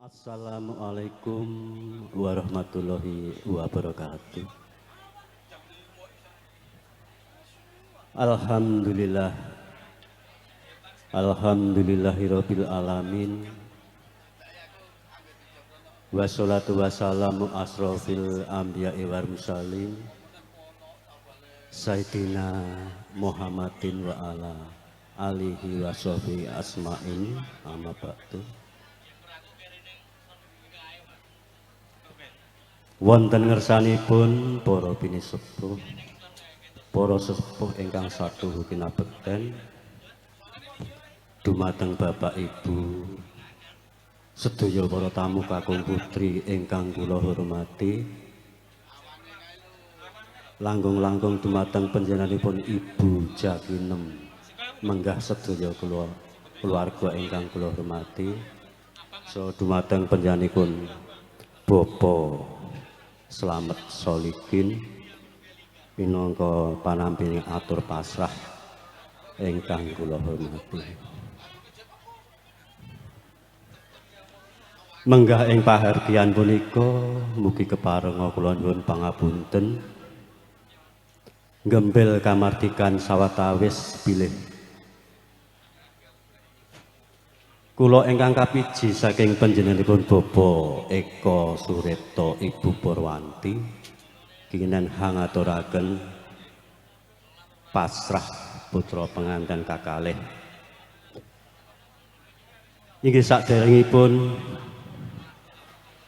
Assalamualaikum warahmatullahi wabarakatuh. Alhamdulillah, alhamdulillahirabbil alamin. Wassalatu wassalamu asrofil anbiya'i wal mursalin Sayyidina Muhammadin wa ala alihi wa sahbihi asma'in, amma ba'du. Wonten ngersanipun para binisepuh, para sesepuh ingkang satuhu kinabekten, dumateng Bapak Ibu sedaya para tamu kakung putri ingkang kula hormati, langkung-langkung dumateng panjenenganipun Ibu Jaginem menggah sedaya keluarga ingkang kula hormati, so dumateng panjenenganipun Bapak Slamet Solikin minangka panamping atur pasrah ingkang kula hormati. Menggah ing pahargyan punika mugi keparenga kula nyuwun pangapunten gembel kamardikan sawetawis bilih kula ingkang kapiji saking panjenenganipun Bapak Eko Sureto Ibu Purwanti kenging hangaturaken pasrah putra penganten kakalih. Inggih saderengipun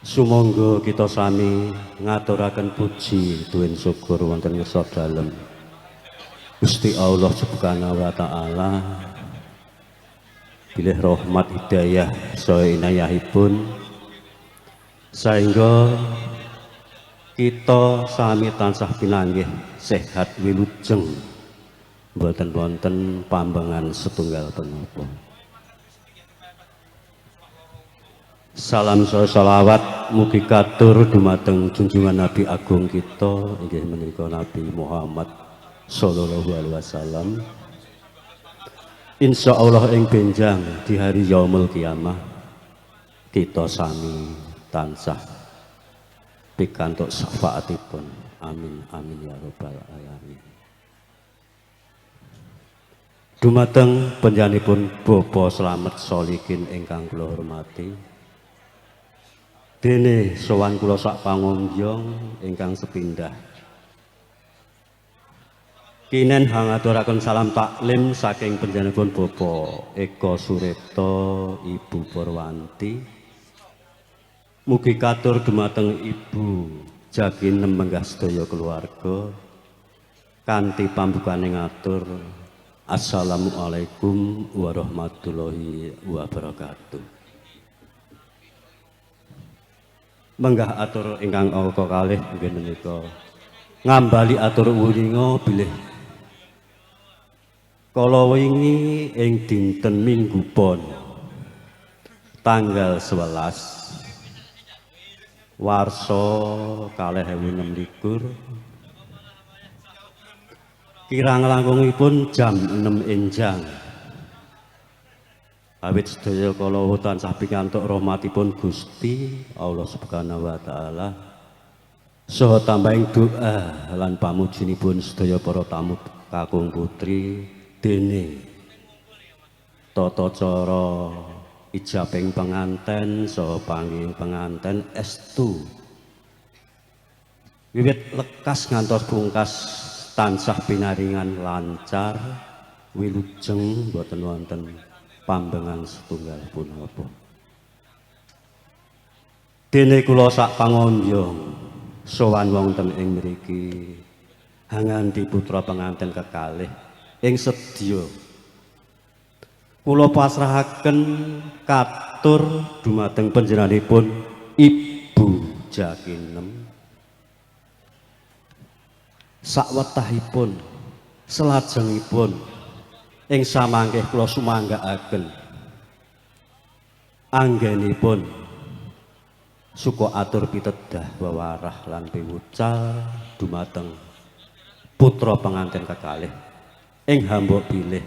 sumangga kita sami ngaturaken puji tuwin syukur wonten ngarsa dalem Gusti Allah Subhanahu wa taala. Bilih rahmat hidayah saha inayahipun sehingga kita sami tansah pinanggih sehat wilujeng mboten wonten pambangan setunggal punapa. Salam saha selawat mugi katur dumateng junjungan Nabi Agung kita inggih menika Nabi Muhammad sallallahu alaihi wasallam. Insya Allah ing benjang di hari yaumul kiamah kita sami tansah pikantuk syafaatipun. Amin amin ya rabbal alamin. Dumateng panjenenganipun Bapak Slamet Solikin ingkang kula hormati, dene sowan kula sak pangunjung ingkang sepindah kinen hangaturaken salam taklim saking panjenenganipun Bapak Eko Sureto Ibu Purwanti. Mugi katur dumateng Ibu Jaginem menggah sedaya keluarga kanthi pambukane ngatur Assalamualaikum warahmatullahi wabarakatuh. Menggah atur ingkang angka kalih nggih menika ngambali atur uringa bilih kala wingi ing dinten Minggu Pon tanggal 11 Warsa 2026 kirang langkungipun jam 6 enjang awit sedaya kala tansah pikantuk rahmatipun Gusti Allah Subhanahu wa taala saha tambahing doa lan pamujinipun sedaya para tamu kakung putri dene tata cara ijabing penganten saha panggihing penganten estu wiwit lekas ngantos pungkas tansah pinaringan lancar wilujeng boten wonten pambengan setunggal punapa. Dene kula sak pangonjong sowan wonten ing mriki hanganti putra penganten kekalih ing sedya kula pasrahaken katur dumateng panjenenganipun Ibu Jaginem sawetahipun selajengipun ing samangkih kula sumanggaaken anggenipun suka atur pitedah wewarah lan piwucal dumateng putra penganten kekalih ing hamba bilih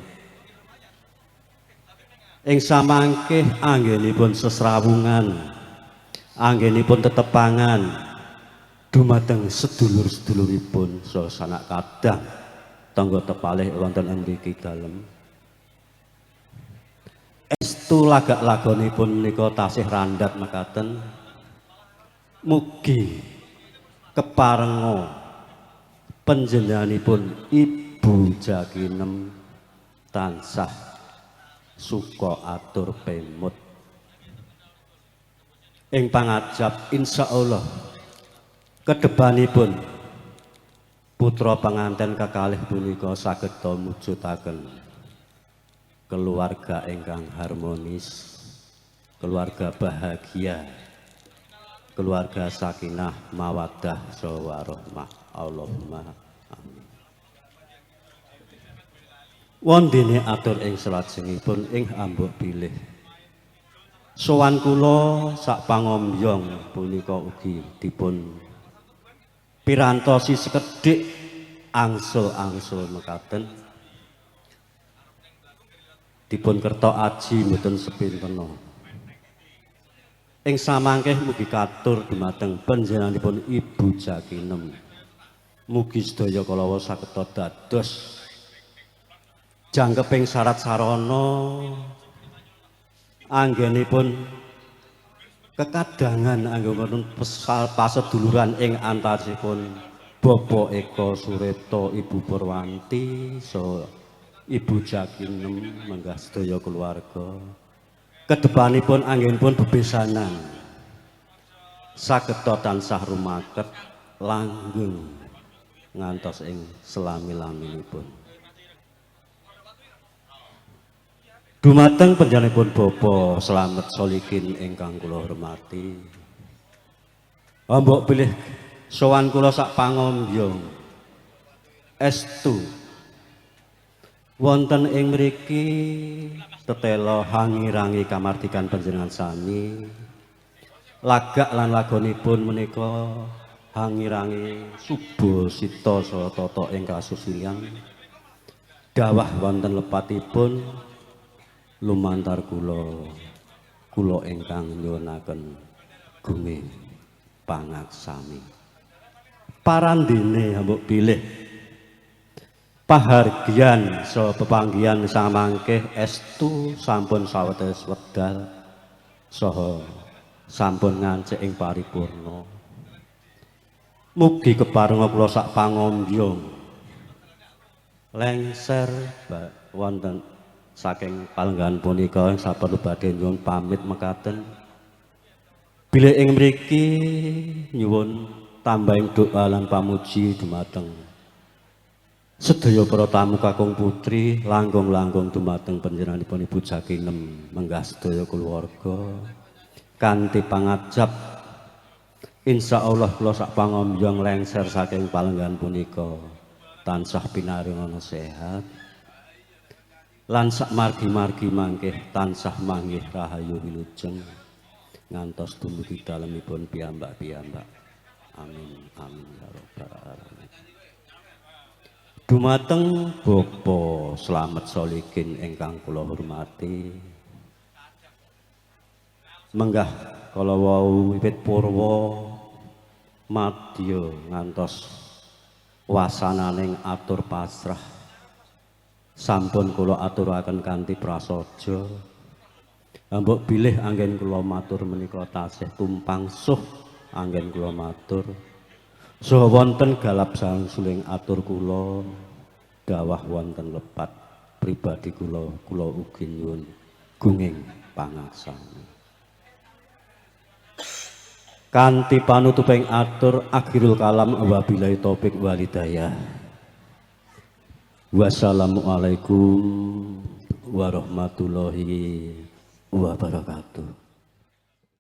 ing samangkih anggenipun sesrawungan anggenipun tetepangan dumateng sedulur-seduluripun saha sanak kadang tangga tepalih wonten ing mriki dalem. Estu lagak lagonipun menika tasih randhat mekaten. Mugi keparenga panjenenganipun Ibu Jakinem tansah suka atur pemut ing pangajap insyaallah kedepanipun putra panganten kekalih punika saged mujudaken keluarga ingkang harmonis, keluarga bahagia, keluarga sakinah mawaddah warahmah. Allahumma amin. Wondene atur ing salajengipun ing ambok bilih sowan kula sak pangombyong punika ugi dipun pirantosi sekedhik angsul-angsul mekaten dipun kerta aji mboten sepintena. Ing samangkeh mugi katur dumateng panjenenganipun Ibu Jakinem. Mugi sedaya kalawa saged dados jangkeping syarat sarana anggenipun kekadangan anggenipun paseduluran ing antawisipun Bapak Eko Sureto, Ibu Purwanti, so Ibu Jakinem menggah sedaya keluarga. Kedepanipun anggenipun bebesanan saged tansah rumaket langgeng ngantos ing selami-laminipun. Dumateng panjenenganipun Bapak Slamet Solikin ingkang kula hormati. Mbok bilih sowan kula sak pangombyong estu wonten ing mriki tetela hangirangi kamardikan panjenengan sami. Lagak lan lagonipun menika hangirangi suba sita saha tata ing kasusilian. Dawah wonten lepatipun lumantar kula ingkang nyuwunaken gunging pangaksami. Parandene mbok bilih pahargyan saha pepanggihan samangkeh estu sampun sawetawis wedal saha sampun ngancik ing paripurna. Mugi keparenga kula sak pangombyong lengser wonten saking palenggan punika saperlu badhe nyuwun pamit mekaten. Bilih ing mriki nyuwun tambahing doa lan pamuji dumateng sedaya para tamu kakung putri, langkung-langkung dumateng panjenenganipun Ibu Jakinem menggah sedaya keluarga kanthi pangajap insyaallah kula sak pangombyong lengser saking palenggan punika tansah pinaringa sehat lan sak margi-margi mangkeh tansah manggih rahayu wilujeng ngantos dumugi dalemipun piyambak-piyambak. Amin amin ya rabbal alamin. Dumateng Bapak Slamet Solikin ingkang kula hormati, menggah kala wau wiwit purwa madya ngantos wasananing atur pasrah sampun kula aturaken kanthi prasaja. Mbok bilih anggen kula matur menika tasih tumpang suh anggen kula matur saha wonten galap sangsuling atur kula dawah wonten lepat pribadi kula ugi nyuwun gunging pangaksami. Kanthi panutuping atur akhirul kalam wabillahi taufik wal hidayah. Wassalamualaikum warahmatullahi wabarakatuh.